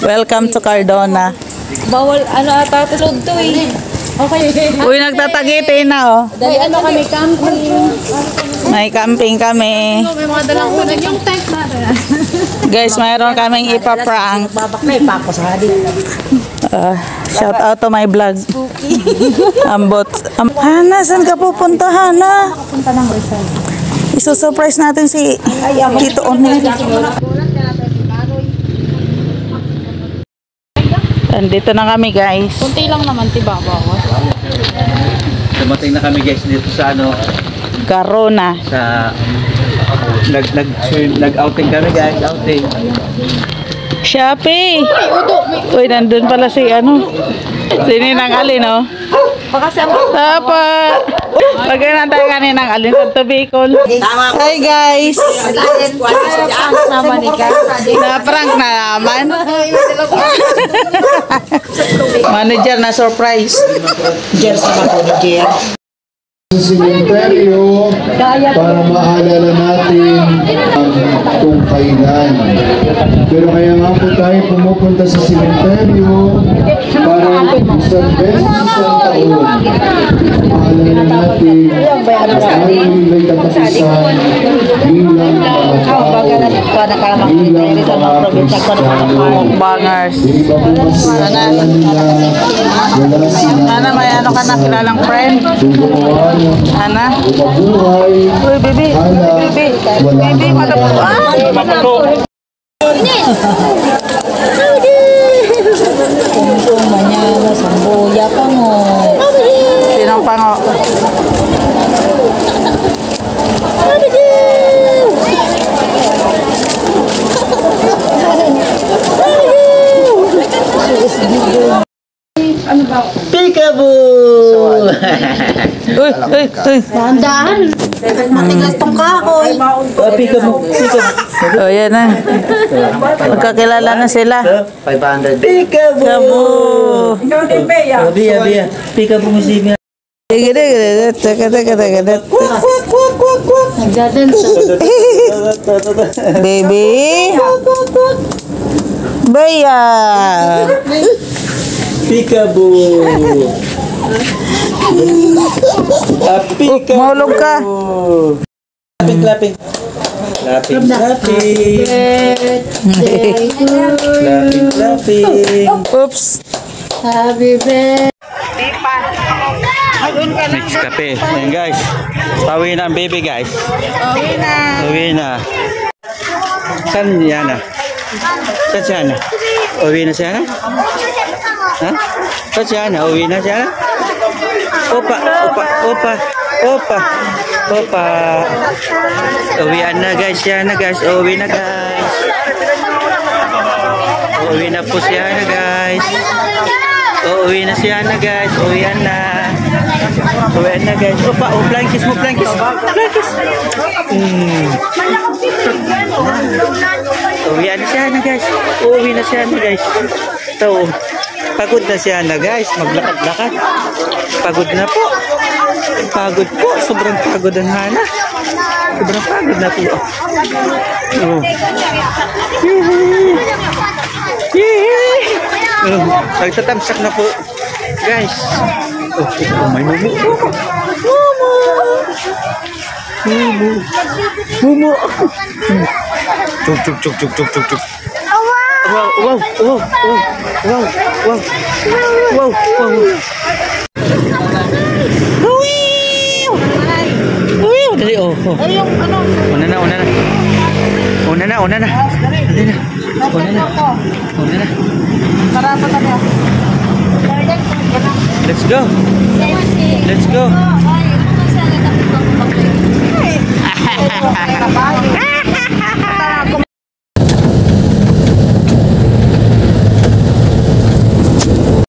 Welcome to Cardona. Bawal ata tulog to eh. Okay. Uy, nagtatagiti na oh. Dali kami camping. May camping kami. May mga dalang unan yung tent natin. Guys, mayroon kaming ipa-prank. Shout out to my vlog. Ambot. Hana, saan ka pupunta, Hana? Punta ng Rizal. Isusurprise natin si Tito Oni. Andito na kami, guys. Kunti lang naman, tibabaw. Dumating na kami, guys, dito sa Carona. sa nag-outing kami, guys, outing. Shopee! Uy, nandun pala si si Ninang Alin, oh. Tapa! Pagkailan tayo kaninang Alin sa Bicol. Hi, guys! Na-prank na naman. Manager na surprise. Sa sementeryo para maalala natin ang tungkailan. Pero kaya nga po tayo pumupunta sa sementeryo para isang beses sa taon maalala natin ang aming may kapasasan bilang mga tao, bilang mga Kristiyano. Bangers. Di ba pumasyalan nila wala sila Ana, may ka na kilalang friend? tuguan Ana? mabuhay. Uy, baby. Baby, madapos. Kung manyana, samboya pa mo. Sinong pango? Peekaboo! Uy. Dahan-dahan. Matigas tong kahoy. Peekaboo! Oh, yan na. Magkakilala na sila. 500. Peekaboo! Bia. Peekaboo museum. Nagdadansa. Baby. Baya. Peekaboo! Peekaboo! Mahulog ka. Clapping. Oops. Happy birthday. Mix kape. Ayan, guys. Tawi na ang baby, guys. Uwi na. Saan yan na? Saan siya na? Uwi na siya na? Ha? Saan siya na? Uwi na siya na? Opa. Uwian na, guys. Siya na, guys. Uwi na, guys. Uwi na po siya na, guys. Uwi na siya na, guys. Uwian na, guys. Opa, flying kiss mo, flying kiss. Uwian na siya na, guys. Uwi na siya na, guys. Ito, pagod na siya na, guys. Maglakad-lakad. Pagod na po. Sobrang pagod ang Hana. Sobrang pagod na po. Nagtatamsak na po, guys. May Mumu. Cuk. Wow. Dali, Una na. Let's go.